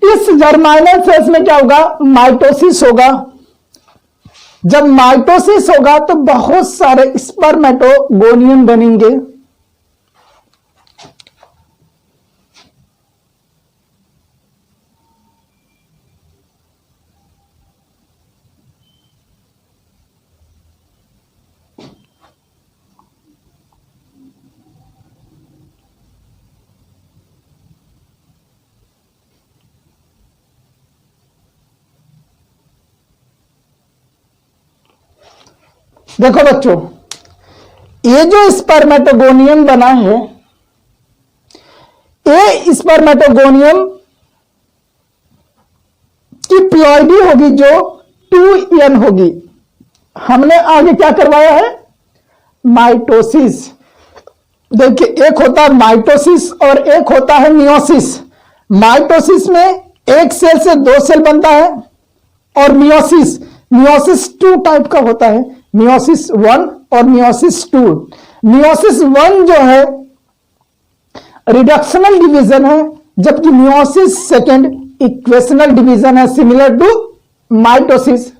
इस जर्माइनल सेल्स में क्या होगा, माइटोसिस होगा। जब माइटोसिस होगा तो बहुत सारे स्पर्मेटोगोनियम बनेंगे। देखो बच्चों, ये जो स्पर्मेटोगोनियम बना है, ये स्पर्मेटोगोनियम की प्लॉइडी होगी जो 2n होगी। हमने आगे क्या करवाया है, माइटोसिस। देखिए, एक होता है माइटोसिस और एक होता है मियोसिस। माइटोसिस में एक सेल से दो सेल बनता है, और मियोसिस 2 टाइप का होता है, मियोसिस 1 और मियोसिस 2। मियोसिस 1 जो है रिडक्शनल डिवीजन है, जबकि मियोसिस 2 इक्वेशनल डिवीजन है, सिमिलर टू माइटोसिस।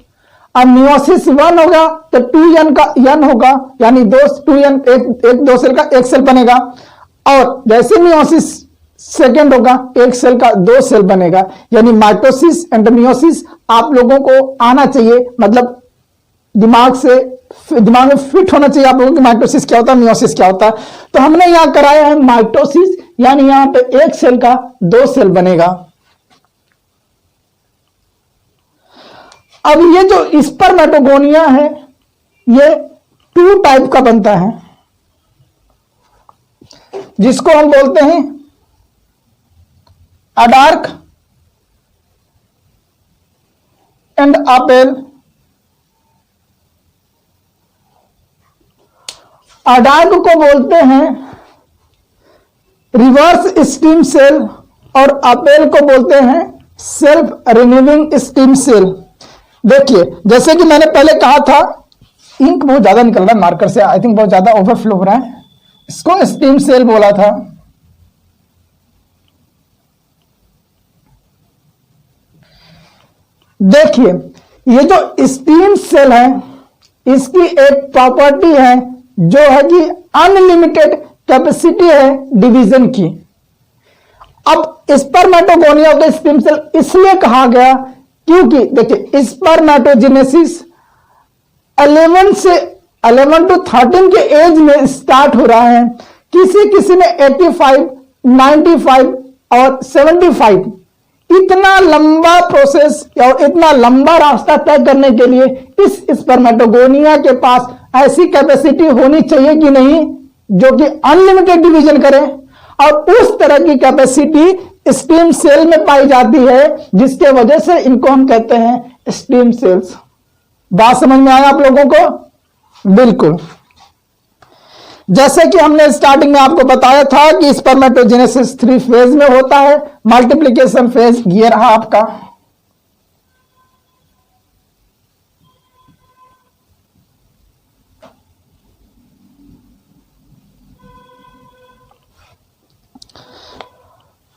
अब मियोसिस 1 होगा तो 2n का n होगा, यानी 2n एक दो सेल का एक सेल बनेगा। और जैसे मियोसिस 2 होगा, एक सेल का 2 सेल बनेगा। यानी माइटोसिस एंड मियोसिस आप लोगों को आना चाहिए, मतलब दिमाग में फिट होना चाहिए आप लोगों की, माइटोसिस क्या होता है, मियोसिस क्या होता है। तो हमने यहां कराया है माइटोसिस, यानी यहां पे एक सेल का 2 सेल बनेगा। अब ये जो स्पर्मेटोगोनिया है, ये 2 टाइप का बनता है, जिसको हम बोलते हैं अडार्क एंड अपेल। अडार्क को बोलते हैं रिवर्स स्टीम सेल, और अपेल को बोलते हैं सेल्फ रिन्यूइंग स्टीम सेल। देखिए, जैसे कि मैंने पहले कहा था, इंक बहुत ज्यादा निकल रहा है मार्कर से, आई थिंक बहुत ज्यादा ओवरफ्लो हो रहा है, इसको स्टीम सेल बोला था। देखिए, ये जो स्टीम सेल है, इसकी एक प्रॉपर्टी है जो है कि अनलिमिटेड कैपेसिटी है डिवीजन की। अब स्पर्मेटोगोनिया को स्टीम सेल इसलिए कहा गया क्योंकि देखिए, स्पर्मेटोजेनेसिस 11 to 13 के एज में स्टार्ट हो रहा है। किसी में 85, 95 और 75, इतना लंबा प्रोसेस या इतना लंबा रास्ता तय करने के लिए इस स्पर्मेटोगोनिया के पास ऐसी कैपेसिटी होनी चाहिए कि नहीं, जो कि अनलिमिटेड डिवीजन करे। और उस तरह की कैपेसिटी स्टीम सेल में पाई जाती है, जिसके वजह से इनको हम कहते हैं स्टीम सेल्स। बात समझ में आया आप लोगों को? बिल्कुल। जैसे कि हमने स्टार्टिंग में आपको बताया था कि स्पर्मेटोजेनेसिस 3 फेज में होता है। मल्टीप्लिकेशन फेज ये रहा आपका।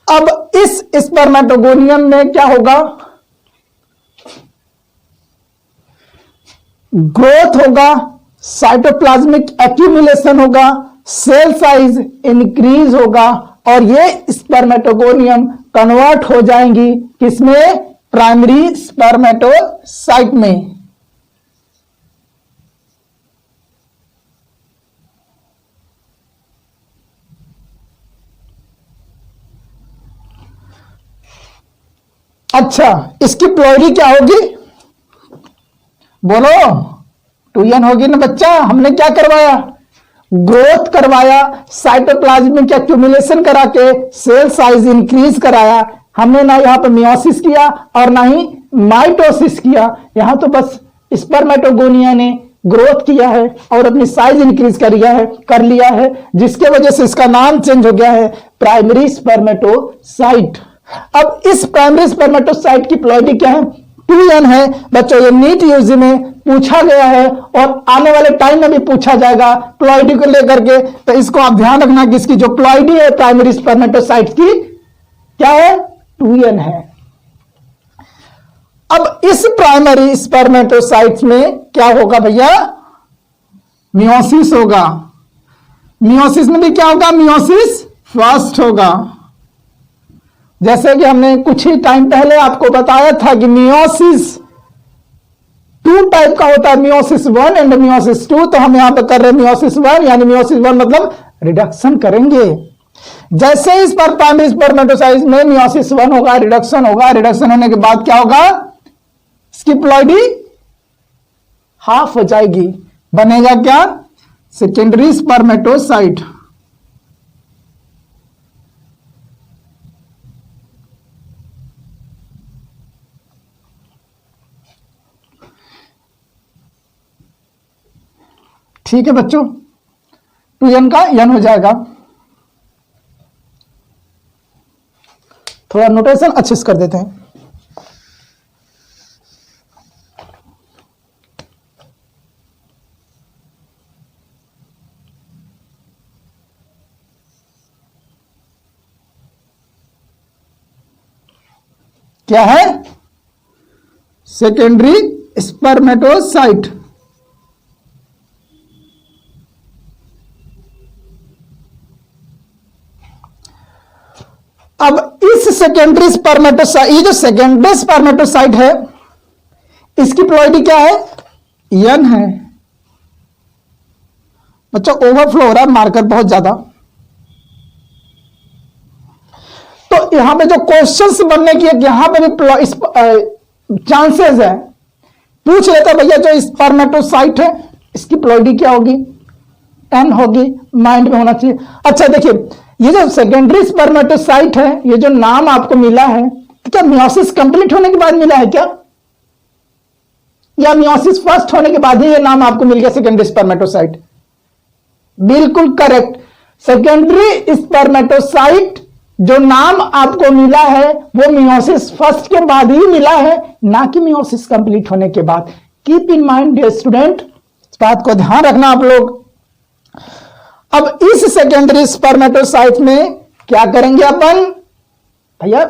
अब इस स्पर्मेटोगोनियम में क्या होगा, ग्रोथ होगा, साइटोप्लाज्मिक एक्यूमुलेशन होगा, सेल साइज इंक्रीज होगा, और ये स्पर्मेटोगोनियम कन्वर्ट हो जाएंगी किसमें, प्राइमरी स्पर्मेटोसाइट में। अच्छा, इसकी प्लॉइडी क्या होगी, बोलो? 2n होगी ना बच्चा। हमने क्या करवाया, ग्रोथ करवाया, साइटोप्लाज्मिक एक्यूमुलेशन करा के सेल साइज इंक्रीज कराया। हमने ना यहां पर मियोसिस किया और ना ही माइटोसिस किया। यहां तो बस स्पर्मेटोगोनिया ने ग्रोथ किया है और अपनी साइज इंक्रीज कर लिया है, जिसके वजह से इसका नाम चेंज हो गया है प्राइमरी स्पर्मेटोसाइट। अब इस प्राइमरी स्पर्मेटोसाइट की प्लॉइडी क्या है, 2n है बच्चों। ये नीट यूजी में पूछा गया है और आने वाले टाइम में भी पूछा जाएगा प्लॉइडी को लेकर के। तो इसको आप ध्यान रखना कि इसकी जो प्लॉइडी है प्राइमरी स्पर्मेटोसाइट की क्या है, 2n है। इस प्राइमरी स्पर्मेटोसाइट्स में क्या होगा भैया? मियोसिस होगा। मियोसिस में भी क्या होगा? मियोसिस फर्स्ट होगा। जैसे कि हमने कुछ ही टाइम पहले आपको बताया था कि मियोसिस 2 टाइप का होता है, मियोसिस 1 एंड मियोसिस 2। तो हम यहां पर कर रहे हैं मियोसिस 1, यानी मियोसिस 1 मतलब रिडक्शन करेंगे। जैसे इस पर प्राइमरी स्पर्मेटोसाइट्स में मियोसिस 1 होगा, रिडक्शन होगा। रिडक्शन होने के बाद क्या होगा? इसकी प्लॉइडी हाफ हो जाएगी, बनेगा क्या? Secondary spermatocyte. ठीक है बच्चों, 2n का n हो जाएगा। थोड़ा नोटेशन अच्छे से कर देते हैं। क्या है? Secondary spermatocyte. अब इस सेकेंडरी स्पर्मेटोसाइट, ये जो सेकेंडरी स्पर्मेटोसाइट है, इसकी प्लॉइडी क्या है? n है। बच्चों ओवरफ्लो हो रहा है, मार्कर बहुत ज्यादा। तो यहां पे जो क्वेश्चंस बनने की यहां पे भी चांसेस है, पूछ लेता भैया जो स्पर्मेटोसाइट है इसकी प्लॉइडी क्या होगी? n होगी, माइंड में होना चाहिए। अच्छा देखिए, ये जो सेकेंडरी स्पर्मेटोसाइट है, ये जो नाम आपको मिला है, तो क्या मियोसिस कंप्लीट होने के बाद मिला है क्या, या मियोसिस फर्स्ट होने के बाद ही ये नाम आपको मिल गया सेकेंडरी स्पर्मेटोसाइट? बिल्कुल करेक्ट। सेकेंडरी स्पर्मेटोसाइट जो नाम आपको मिला है वो मियोसिस फर्स्ट के बाद ही मिला है, ना कि मियोसिस कंप्लीट होने के बाद। Keep in mind dear student, इस बात को ध्यान रखना आप लोग। अब इस सेकेंडरी स्पर्मेटोसाइट में क्या करेंगे अपन? भैया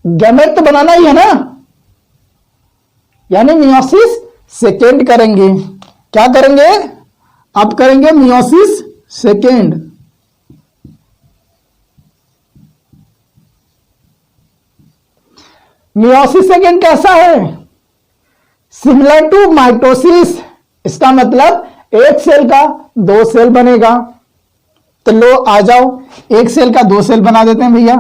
गैमेट तो बनाना ही है ना, यानी मियोसिस सेकेंड करेंगे। क्या करेंगे? अब करेंगे मियोसिस सेकेंड। मियोसिस सेकेंड कैसा है? Similar to mitosis. इसका मतलब एक सेल का 2 सेल बनेगा। तो लो आ जाओ, एक सेल का 2 सेल बना देते हैं भैया।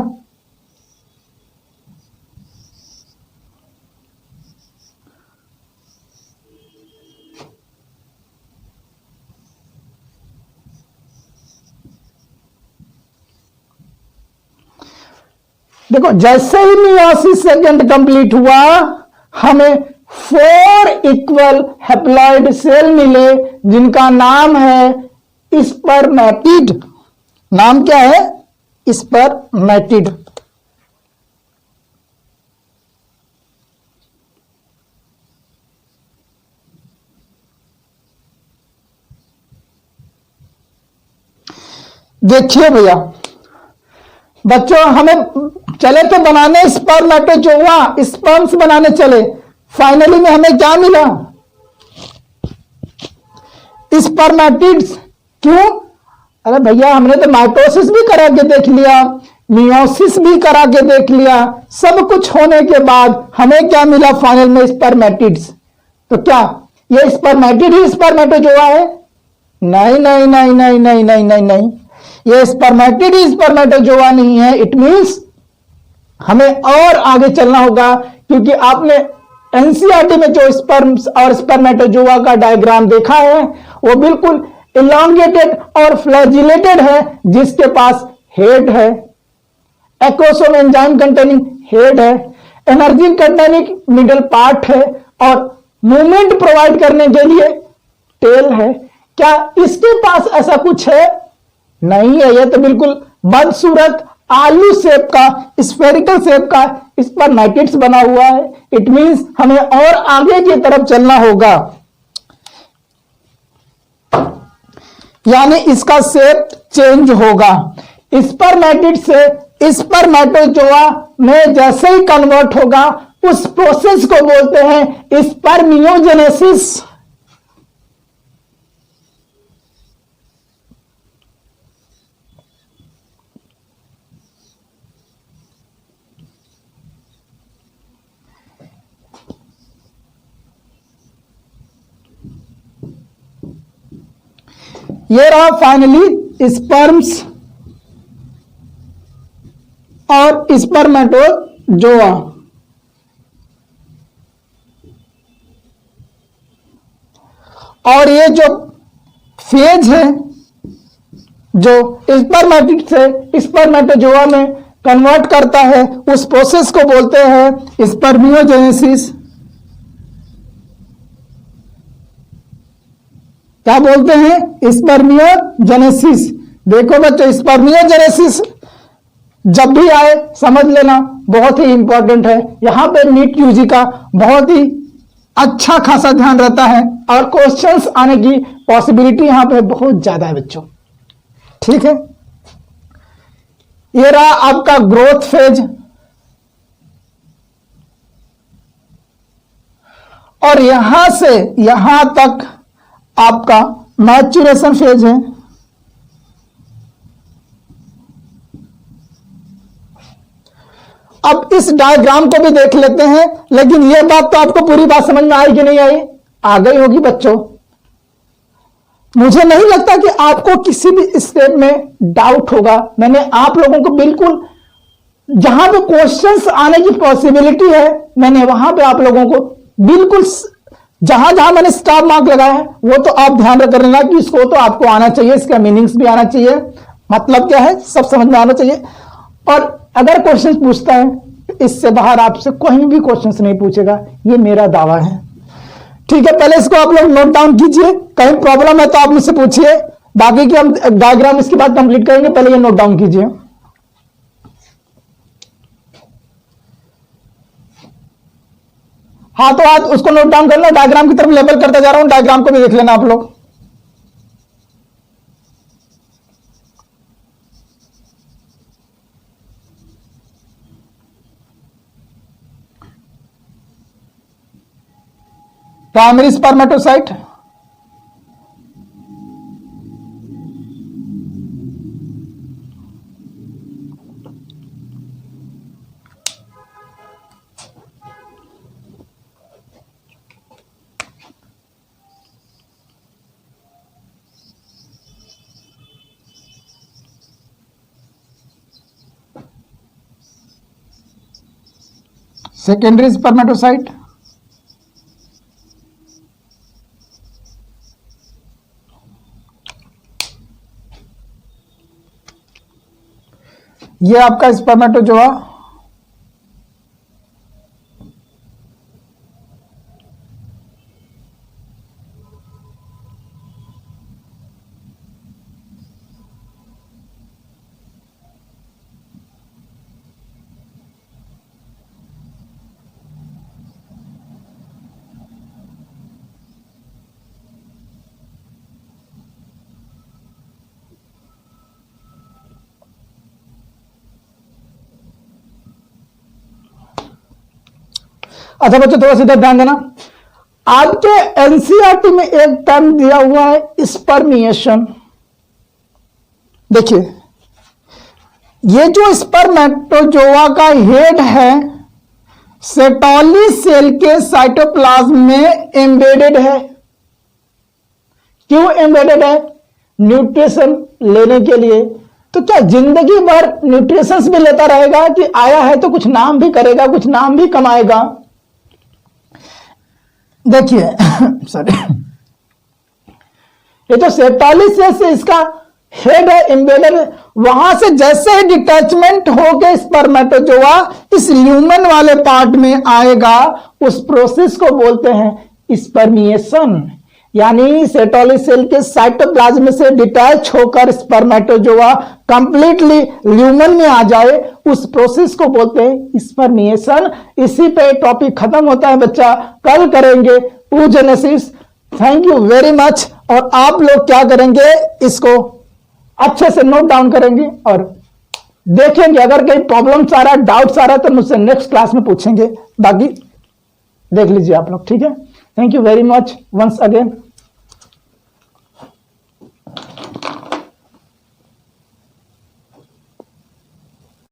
देखो जैसे ही मियोसिस सेकेंड कंप्लीट हुआ, हमें 4 इक्वल हैप्लॉइड सेल मिले जिनका नाम है स्पर्मेटिड। नाम क्या है? स्पर्मेटिड। देखिए भैया बच्चों, हमें चले तो बनाने स्पर्मेटोजोआ, स्पर्म्स बनाने चले, फाइनली में हमें क्या मिला? स्पर्मेटिड्स। क्यों? अरे भैया हमने तो माइटोसिस भी करा के देख लिया, मियोसिस भी करा के देख लिया, सब कुछ होने के बाद हमें क्या मिला फाइनल में? स्पर्मेटिड्स। तो क्या ये स्पर्मेटिड ही स्पर्मेटोजोआ है? नहीं नहीं नहीं नहीं नहीं नहीं नहीं नहीं, ये स्पर्मेटिड ही स्पर्मेटोजोआ नहीं है। इट मींस हमें और आगे चलना होगा, क्योंकि आपने एनसीईआरटी में जो स्पर्म्स और स्पर्मेटोजोआ का डायग्राम देखा है वो बिल्कुल इलॉन्गेटेड और फ्लैजिलेटेड है, जिसके पास हेड है, एक्रोसोम एंजाइम कंटेनिंग हेड है, एनर्जी कंटेनिंग मिडल पार्ट है, और मूवमेंट प्रोवाइड करने के लिए टेल है। क्या इसके पास ऐसा कुछ है? नहीं है। ये तो बिल्कुल बदसूरत आलू शेप का, स्फेरिकल शेप का स्पर्मेटिड्स बना हुआ है। इट मींस हमें और आगे की तरफ चलना होगा, यानी इसका शेप चेंज होगा। स्पर्मेटिड से स्पर्मेटोजोआ में जैसे ही कन्वर्ट होगा उस प्रोसेस को बोलते हैं स्पर्मियोजेनेसिस। ये रहा फाइनली स्पर्म्स और स्पर्मेटोजोआ। और ये जो फेज है जो स्पर्मेटिड से स्पर्मेटोजोआ में कन्वर्ट करता है, उस प्रोसेस को बोलते हैं स्पर्मियोजेनेसिस। क्या बोलते हैं? स्पर्मियोजेनेसिस। देखो बच्चों, स्पर्मियोजेनेसिस जब भी आए समझ लेना, बहुत ही इंपॉर्टेंट है। यहां पे नीट यूजी का बहुत ही अच्छा खासा ध्यान रहता है और क्वेश्चंस आने की पॉसिबिलिटी यहां पे बहुत ज्यादा है बच्चों। ठीक है, ये रहा आपका ग्रोथ फेज और यहां से यहां तक आपका मैच्योरेशन फेज है। अब इस डायग्राम को भी देख लेते हैं, लेकिन यह बात तो आपको पूरी बात समझ में आई कि नहीं आई? आ गई होगी बच्चों। मुझे नहीं लगता कि आपको किसी भी स्टेप में डाउट होगा। मैंने आप लोगों को बिल्कुल जहां पे क्वेश्चंस आने की पॉसिबिलिटी है, मैंने वहां पे आप लोगों को बिल्कुल जहां जहां मैंने स्टार मार्क लगाया है वो तो आप ध्यान रख लेना कि इसको तो आपको आना चाहिए, इसका मीनिंग्स भी आना चाहिए, मतलब क्या है सब समझ में आना चाहिए। और अगर क्वेश्चन पूछता है इससे बाहर आपसे कोई भी क्वेश्चन नहीं पूछेगा, ये मेरा दावा है। ठीक है, पहले इसको आप लोग नोट डाउन कीजिए, कहीं प्रॉब्लम है तो आप मुझसे पूछिए, बाकी के हम डायग्राम इसके बाद कंप्लीट करेंगे। पहले ये नोट डाउन कीजिए। हाथों हाथ उसको नोट डाउन करना, डायग्राम की तरफ लेबल करता जा रहा हूं, डायग्राम को भी देख लेना आप लोग। प्राइमरी स्पर्मेटोसाइट, सेकेंडरी स्पर्मेटोसाइट, ये आपका स्पर्मेटोजोआ, अच्छा बच्चों थोड़ा सा ध्यान देना, आपके एनसीईआरटी में एक टर्म दिया हुआ है स्पर्मिएशन। देखिए ये जो स्पर्मेटोजोआ का हेड है सेटोली सेल के साइटोप्लाज्म में एम्बेडेड है। क्यों एम्बेडेड है? न्यूट्रिशन लेने के लिए। तो क्या जिंदगी भर न्यूट्रिशंस भी लेता रहेगा कि आया है तो कुछ नाम भी करेगा, कुछ नाम भी कमाएगा? देखिए सॉरी, ये तो सेटोली सेल से इसका हेड है एम्बेडेड, वहां से जैसे ही डिटैचमेंट होके स्पर्मेटोजोआ इस ल्यूमेन वाले पार्ट में आएगा, उस प्रोसेस को बोलते हैं स्पर्मिएशन। यानी सेटोली सेल के साइटोप्लाज्म से डिटैच होकर स्पर्मेटोजोआ कंप्लीटली ल्यूमेन में आ जाए, उस प्रोसेस को बोलते हैं स्पर्मिएशन। इसी पे टॉपिक खत्म होता है बच्चा, कल करेंगे oogenesis। Thank you very much. और आप लोग क्या करेंगे, इसको अच्छे से नोट डाउन करेंगे और देखेंगे, अगर कहीं प्रॉब्लम्स आ रहा है, डाउट्स आ रहा है तो मुझसे नेक्स्ट क्लास में पूछेंगे, बाकी देख लीजिए आप लोग, ठीक है। Thank you very much once again.